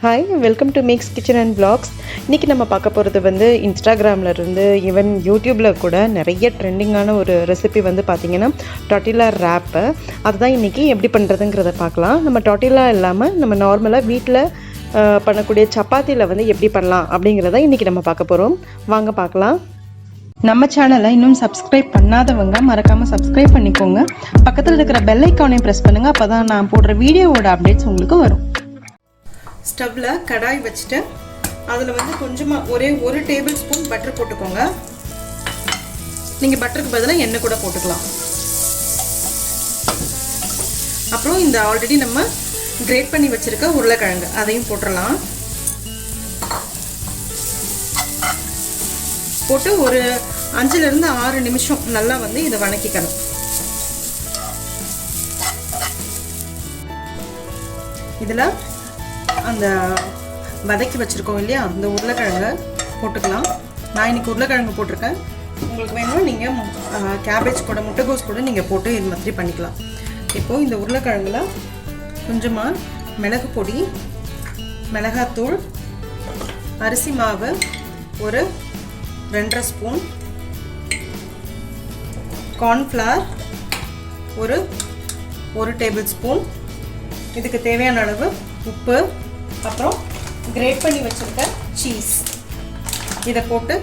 Hi, welcome to Max Kitchen and vlogs. இன்றைக்கி நம்ம பார்க்க போகிறது வந்து இன்ஸ்டாகிராமில் இருந்து ஈவன் யூடியூப்பில் கூட நிறைய ட்ரெண்டிங்கான ஒரு ரெசிபி வந்து பார்த்திங்கன்னா டொர்ட்டிலா ரேப்பு. அதுதான் இன்றைக்கி எப்படி பண்ணுறதுங்கிறத பார்க்கலாம். நம்ம டொர்ட்டிலா இல்லாமல் நம்ம நார்மலாக வீட்டில் பண்ணக்கூடிய சப்பாத்தியில் வந்து எப்படி பண்ணலாம் அப்படிங்கிறத இன்றைக்கி நம்ம பார்க்க போகிறோம். வாங்க பார்க்கலாம். நம்ம சேனலை இன்னும் சப்ஸ்கிரைப் பண்ணாதவங்க மறக்காமல் சப்ஸ்கிரைப் பண்ணிக்கோங்க. பக்கத்தில் இருக்கிற பெல் ஐக்கானையும் ப்ரெஸ் பண்ணுங்கள். அப்போ தான் நான் போடுற வீடியோவோட அப்டேட்ஸ் உங்களுக்கு வரும். ஸ்டவ்வில் கடாய் வச்சுட்டு அதில் வந்து கொஞ்சமாக ஒரு டேபிள் ஸ்பூன் பட்டர் போட்டுக்கோங்க. நீங்கள் பட்டருக்கு பதிலாக எண்ணெய் கூட போட்டுக்கலாம். அப்புறம் இந்த ஆல்ரெடி நம்ம கிரேட் பண்ணி வச்சுருக்க உருளைக்கிழங்கு அதையும் போட்டுடலாம். போட்டு ஒரு 5லிருந்து 6 நிமிஷம் நல்லா வந்து இதை வணக்கிக்கணும். இதில் அந்த வதக்கி வச்சுருக்கோம் இல்லையா, அந்த உருளைக்கிழங்கை போட்டுக்கலாம். நான் இன்றைக்கி உருளைக்கிழங்கு போட்டிருக்கேன். உங்களுக்கு வேணும்னா நீங்கள் கேபேஜ் கூட முட்டைகோஸ் கூட நீங்கள் போட்டு இது மாதிரி பண்ணிக்கலாம். இப்போது இந்த உருளைக்கிழங்குல கொஞ்சமாக மிளகு பொடி, மிளகாத்தூள், அரிசி மாவு ஒரு 2.5 ஸ்பூன், கார்ன்ஃப்ளவர் ஒரு டேபிள் ஸ்பூன், இதுக்கு தேவையான அளவு உப்பு, அப்புறம் கிரேட் பண்ணி வச்சுருக்க சீஸ் இதை போட்டு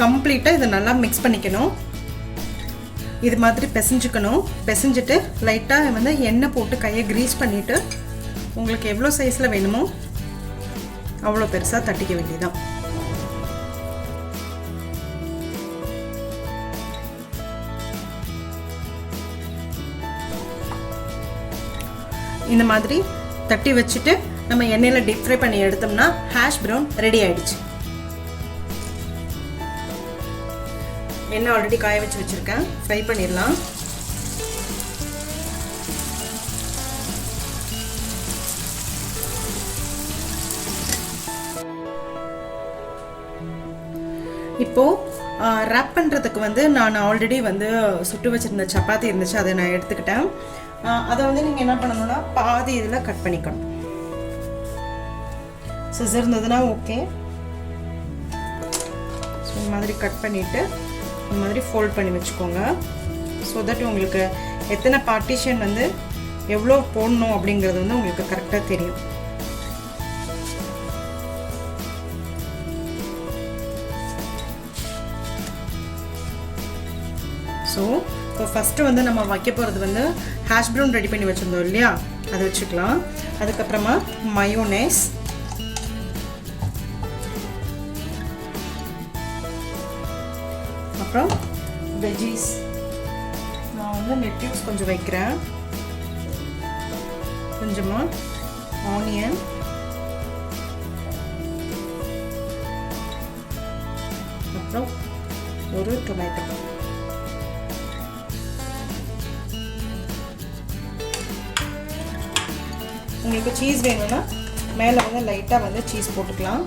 கம்ப்ளீட்டாக இதை நல்லா மிக்ஸ் பண்ணிக்கணும். இது மாதிரி பிசைஞ்சுக்கணும். பிசைஞ்சிட்டு லைட்டாக வந்து எண்ணெய் போட்டு கையை க்ரீஸ் பண்ணிவிட்டு உங்களுக்கு எவ்வளோ சைஸில் வேணுமோ அவ்வளோ பெருசாக தட்டிக்க வேண்டியதான். இந்த மாதிரி தட்டி வச்சுட்டு நம்ம எண்ணெயில் டீப் ஃப்ரை பண்ணி எடுத்தோம்னா ஹேஷ் ப்ரௌன் ரெடி ஆயிடுச்சு. எண்ணெய் ஆல்ரெடி காய வச்சு வச்சுருக்கேன். ஃப்ரை பண்ணிடலாம். இப்போது ரேப் பண்ணுறதுக்கு வந்து நான் ஆல்ரெடி வந்து சுட்டு வச்சுருந்த சப்பாத்தி இருந்துச்சு, அதை நான் எடுத்துக்கிட்டேன். அதை வந்து நீங்கள் என்ன பண்ணணும்னா பாதி இதில் கட் பண்ணிக்கணும். சிசர் இருந்ததுன்னா ஓகே. ஸோ இந்த மாதிரி கட் பண்ணிவிட்டு இந்த மாதிரி ஃபோல்ட் பண்ணி வச்சுக்கோங்க. ஸோ தட் உங்களுக்கு எத்தனை பார்ட்டிஷன் வந்து எவ்வளோ போடணும் அப்படிங்கிறது வந்து உங்களுக்கு கரெக்டாக தெரியும். ஸோ இப்போ ஃபஸ்ட்டு வந்து நம்ம வைக்க போகிறது வந்து ஹேஷ் ப்ரௌன் ரெடி பண்ணி வச்சுருந்தோம் இல்லையா, அதை வச்சுக்கலாம். அதுக்கப்புறமா மயோனேஸ், அப்புறம் வெஜ்ஜீஸ். நான் வந்து லெட்யூஸ் கொஞ்சம் வைக்கிறேன். கொஞ்சமாக ஆனியன், அப்புறம் ஒரு டொமேட்டோ. உங்களுக்கு சீஸ் வேணும்னா மேலே வந்து லைட்டாக வந்து சீஸ் போட்டுக்கலாம்.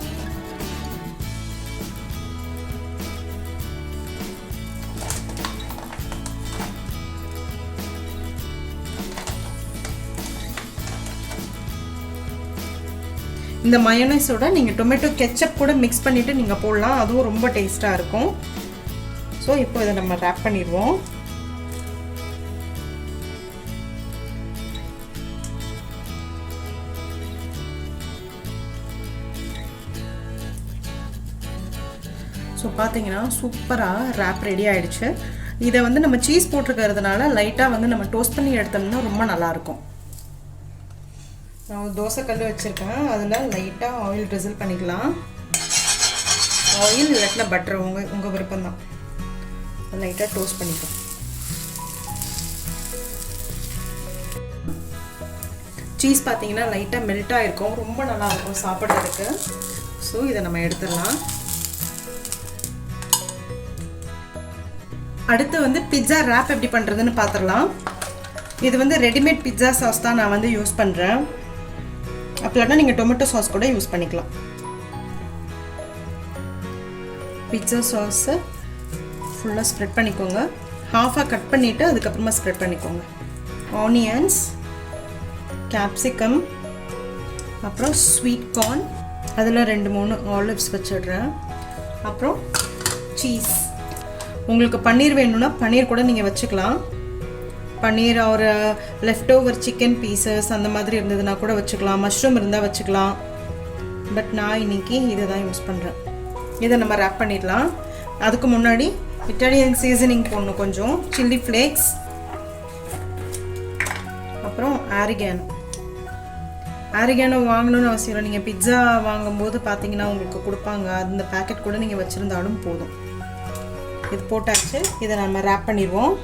இந்த மயோனைஸோட நீங்கள் டொமேட்டோ கெச்சப் கூட மிக்ஸ் பண்ணிவிட்டு நீங்கள் போடலாம். அதுவும் ரொம்ப டேஸ்ட்டாக இருக்கும். ஸோ இப்போ இதை நம்ம ரேப் பண்ணிடுவோம். ஸோ பார்த்தீங்கன்னா சூப்பராக ரேப் ரெடி ஆகிடுச்சு. இதை வந்து நம்ம சீஸ் போட்டிருக்கிறதுனால லைட்டாக வந்து நம்ம டோஸ்ட் பண்ணி எடுத்தோம்னா ரொம்ப நல்லாயிருக்கும். நான் தோசை கல் வச்சுருக்கேன். அதில் லைட்டாக ஆயில் ட்ரிசில் பண்ணிக்கலாம். ஆயில் இல்லாட்டினா பட்டர் உங்கள் விருப்பம்தான். லைட்டாக டோஸ்ட் பண்ணிக்கலாம். சீஸ் பார்த்தீங்கன்னா லைட்டாக மெல்ட் ஆகிருக்கும். ரொம்ப நல்லாயிருக்கும் சாப்பிட்றதுக்கு. ஸோ இதை நம்ம எடுத்துடலாம். அடுத்து வந்து பிட்ஸா ரேப் எப்படி பண்ணுறதுன்னு பார்த்துடலாம். இது வந்து ரெடிமேட் பிட்ஸா சாஸ் தான் நான் வந்து யூஸ் பண்ணுறேன். அப்படின்னா நீங்கள் டொமேட்டோ சாஸ் கூட யூஸ் பண்ணிக்கலாம். பிட்ஸா சாஸை ஃபுல்லாக ஸ்ப்ரெட் பண்ணிக்கோங்க. ஹாஃபாக கட் பண்ணிவிட்டு அதுக்கப்புறமா ஸ்ப்ரெட் பண்ணிக்கோங்க. ஆனியன்ஸ், கேப்சிகம், அப்புறம் ஸ்வீட் கார்ன், அதில் 2-3 ஆலிவ்ஸ் வச்சிடுறேன். அப்புறம் சீஸ். உங்களுக்கு பன்னீர் வேணும்னா பன்னீர் கூட நீங்கள் வச்சுக்கலாம். பன்னீர் ஒரு லெஃப்ட் ஓவர் சிக்கன் பீசஸ் அந்த மாதிரி இருந்ததுன்னா கூட வச்சுக்கலாம். மஷ்ரூம் இருந்தால் வச்சுக்கலாம். பட் நான் இன்றைக்கி இதை தான் யூஸ் பண்ணுறேன். இதை நம்ம ரேப் பண்ணிடலாம். அதுக்கு முன்னாடி இட்டாலியன் சீசனிங் போடணும். கொஞ்சம் சில்லி ஃப்ளேக்ஸ், அப்புறம் ஆரிகானோ வாங்கணும்னு அவசியம் இல்லை. நீங்கள் பிட்ஸா வாங்கும்போது பார்த்தீங்கன்னா உங்களுக்கு கொடுப்பாங்க. அந்த பேக்கெட் கூட நீங்கள் வச்சுருந்தாலும் போதும். இது போட்டாச்சு. இதை நம்ம ரேப் பண்ணிடுவோம்.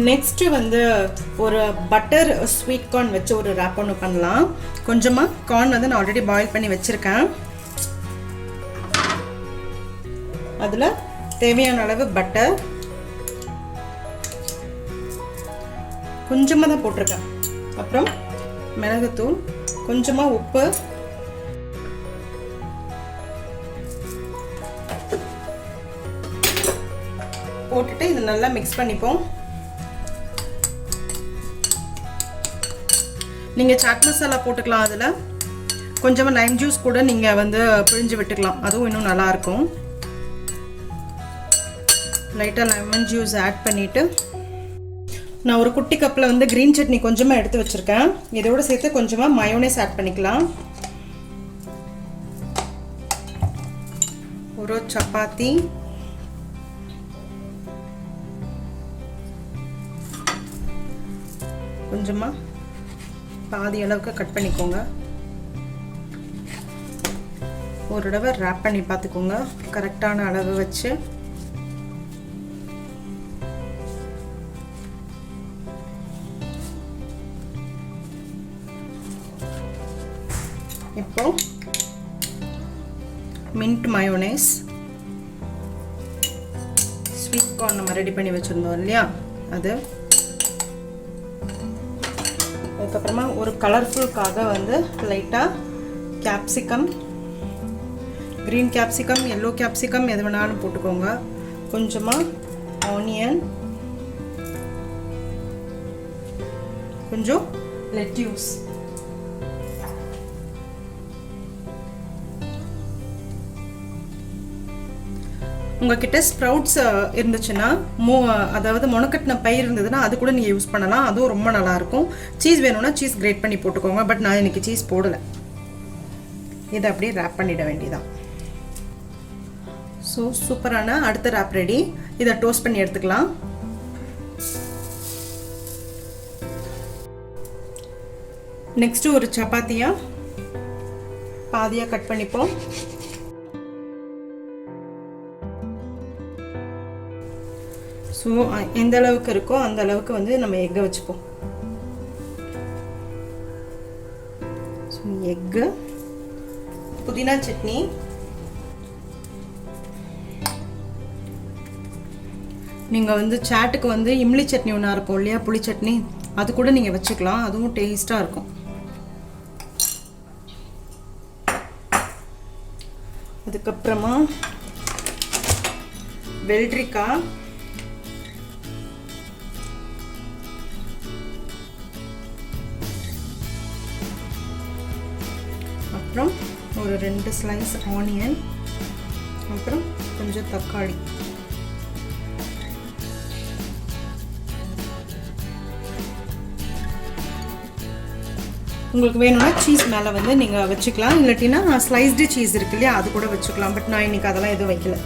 நெக்ஸ்ட்டு வந்து ஒரு பட்டர் ஸ்வீட் கார்ன் வச்சு ஒரு ரேப் ஒன்று பண்ணலாம். கொஞ்சமாக கார்ன் வந்து நான் ஆல்ரெடி பாயில் பண்ணி வச்சுருக்கேன். அதில் தேவையான அளவு பட்டர் கொஞ்சமாக தான் போட்டிருக்கேன். அப்புறம் மிளகுத்தூள், கொஞ்சமாக உப்பு, போட்டுட்டு இதை நல்லா மிக்ஸ் பண்ணிப்போம். நீங்கள் சாட் மசாலா போட்டுக்கலாம். அதில் கொஞ்சமாக லைம் ஜூஸ் கூட நீங்கள் வந்து பிழிஞ்சு விட்டுக்கலாம். அதுவும் இன்னும் நல்லாயிருக்கும். லைட்டாக லெமன் ஜூஸ் ஆட் பண்ணிவிட்டு நான் ஒரு குட்டி கப்பில் வந்து க்ரீன் சட்னி கொஞ்சமாக எடுத்து வச்சுருக்கேன். இதோடு சேர்த்து கொஞ்சமாக மயோனைஸ் ஆட் பண்ணிக்கலாம். ஒரு சப்பாத்தி, கொஞ்சமாக பாதி அளவுக்கு கட் பண்ணிக்கோங்க. ஒரு தடவை ரேப் பண்ணி பார்த்துக்கோங்க கரெக்டான அளவு வச்சு. இப்போ மின்ட் மயோனைஸ், ஸ்வீட் கார்ன் நம்ம ரெடி பண்ணி வச்சுருந்தோம் இல்லையா, அது. அதுக்கப்புறமா ஒரு கலர்ஃபுல்காக வந்து லைட்டாக capsicum, green capsicum, yellow capsicum எது வேணாலும் போட்டுக்கோங்க. கொஞ்சமாக ஆனியன், கொஞ்சம் லெட்யூஸ். உங்ககிட்ட ஸ்ப்ரவுட்ஸ் இருந்துச்சுன்னா, அதாவது முளைக்கட்டின பயிர் இருந்ததுன்னா அது கூட நீங்கள் யூஸ் பண்ணலாம். அதுவும் ரொம்ப நல்லாயிருக்கும். சீஸ் வேணும்னா சீஸ் கிரேட் பண்ணி போட்டுக்கோங்க. பட் நான் இன்றைக்கி சீஸ் போடலை. இதை அப்படியே ரேப் பண்ணிட வேண்டியதான். ஸோ சூப்பரான அடுத்த ரேப் ரெடி. இதை டோஸ்ட் பண்ணி எடுத்துக்கலாம். நெக்ஸ்ட்டு ஒரு சப்பாத்தியாக பாதியாக கட் பண்ணிப்போம். ஸோ எந்த அளவுக்கு இருக்கோ அந்த அளவுக்கு வந்து நம்ம எக்கை வச்சுப்போம். ஸோ எக்கு, புதினா சட்னி, நீங்கள் வந்து சாட்டுக்கு வந்து இம்லி சட்னி ஒன்றா இருக்கும் இல்லையா, புளி சட்னி, அது கூட நீங்கள் வச்சுக்கலாம். அதுவும் டேஸ்ட்டாக இருக்கும். அதுக்கப்புறமா வெள்ளரிக்காய், அப்புறம் ஒரு 2 ஸ்லைஸ் ஆனியன், அப்புறம் கொஞ்சம் தக்காளி. உங்களுக்கு வேணும்னா சீஸ் மேலே வந்து நீங்கள் வச்சுக்கலாம். இல்லாட்டினா ஸ்லைஸ்டு சீஸ் இருக்கு இல்லையா, அது கூட வச்சுக்கலாம். பட் நான் இன்றைக்கி அதெல்லாம் எதுவும் வைக்கல.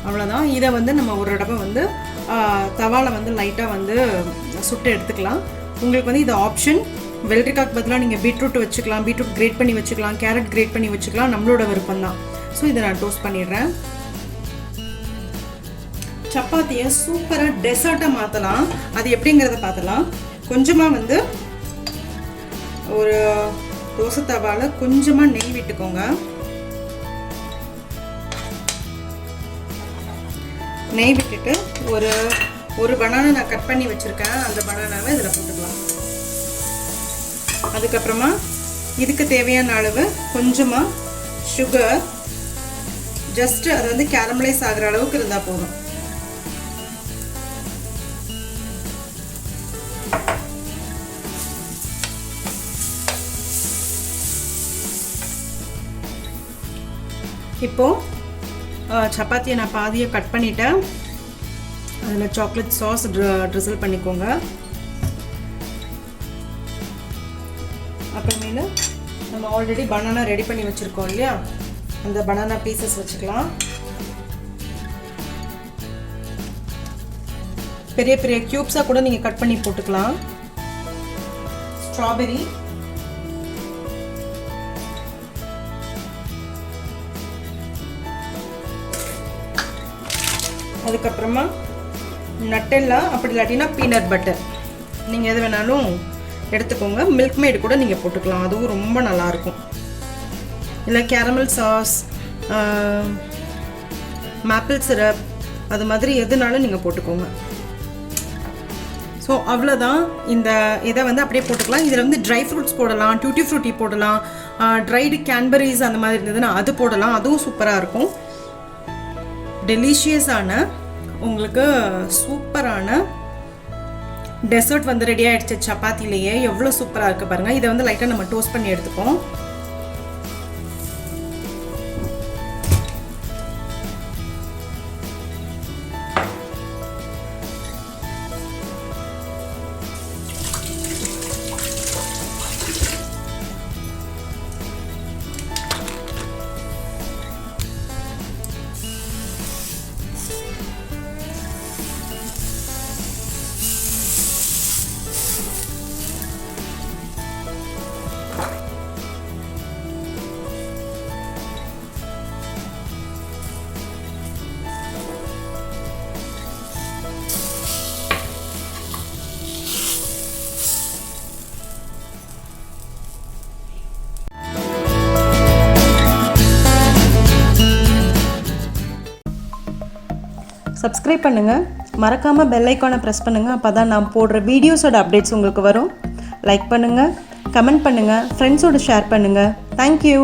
அவ்வளோதான். இதை வந்து நம்ம ஒரு தடவை வந்து தவாவில் வந்து லைட்டாக வந்து சுட்டு எடுத்துக்கலாம். உங்களுக்கு வந்து இது ஆப்ஷன். வெள்ளரிக்காய்க்கு பதிலாக நீங்கள் பீட்ரூட் வச்சுக்கலாம். பீட்ரூட் கிரேட் பண்ணி வச்சுக்கலாம். கேரட் கிரேட் பண்ணி வச்சுக்கலாம். நம்மளோட விருப்பம் தான். ஸோ இதை நான் டோஸ்ட் பண்ணிடுறேன். சப்பாத்தியை சூப்பராக டெசர்ட்டாக மாற்றலாம். அது எப்படிங்கிறத பார்த்துலாம். கொஞ்சமாக வந்து ஒரு தோசை தவாவில் கொஞ்சமாக நெய் விட்டுக்கோங்க. நெய் விட்டுட்டு ஒரு பனானா நான் கட் பண்ணி வச்சுருக்கேன். அந்த பனானாவை இதில் போட்டுக்கலாம். அதுக்கப்புறமா இதுக்கு தேவையான அளவு கொஞ்சமாக சுகர், ஜஸ்ட் அது வந்து கேரமலைஸ் ஆகிற அளவுக்கு இருந்தால் போதும். இப்போது சப்பாத்தியை நான் பாதியை கட் பண்ணிட்டேன். அதில் சாக்லேட் சாஸ் ட்ரிசில் பண்ணிக்கோங்க. அப்புறமேலு நம்ம ஆல்ரெடி பனானா ரெடி பண்ணி வச்சுருக்கோம் இல்லையா, அந்த பனானா பீசஸ் வச்சுக்கலாம். பெரிய பெரிய க்யூப்ஸாக கூட நீங்கள் கட் பண்ணி போட்டுக்கலாம். ஸ்ட்ராபெரி, அதுக்கப்புறமா நட்டெல்லா, அப்படி இல்லாட்டினா பீனட் பட்டர், நீங்கள் எது வேணாலும் எடுத்துக்கோங்க. மில்க் மேட் கூட நீங்கள் போட்டுக்கலாம், அதுவும் ரொம்ப நல்லாயிருக்கும். இல்லை கேரமல் சாஸ், மேப்பிள் சிரப், அது மாதிரி எதுனாலும் நீங்கள் போட்டுக்கோங்க. ஸோ அவ்வளோதான். இந்த இதை வந்து அப்படியே போட்டுக்கலாம். இதில் வந்து ட்ரை ஃப்ரூட்ஸ் போடலாம், டூட்டி ஃப்ரூட்டி போடலாம், ட்ரைடு கேன்பரிஸ் அந்த மாதிரி இருந்ததுன்னா அது போடலாம், அதுவும் சூப்பராக இருக்கும். டெலிஷியஸான உங்களுக்கு சூப்பரான டெசர்ட் வந்து ரெடி ஆகிடுச்சு சப்பாத்திலேயே. எவ்வளோ சூப்பராக இருக்குது பாருங்கள். இதை வந்து லைட்டாக நம்ம டோஸ்ட் பண்ணி எடுத்துப்போம். சப்ஸ்கிரைப் பண்ணுங்கள், மறக்காமல் பெல் ஐக்கானை ப்ரெஸ் பண்ணுங்கள். அப்போ தான் நான் போடுற வீடியோஸோட அப்டேட்ஸ் உங்களுக்கு வரும். லைக் பண்ணுங்கள், கமெண்ட் பண்ணுங்கள், ஃப்ரெண்ட்ஸோடு ஷேர் பண்ணுங்கள். தேங்க்யூ.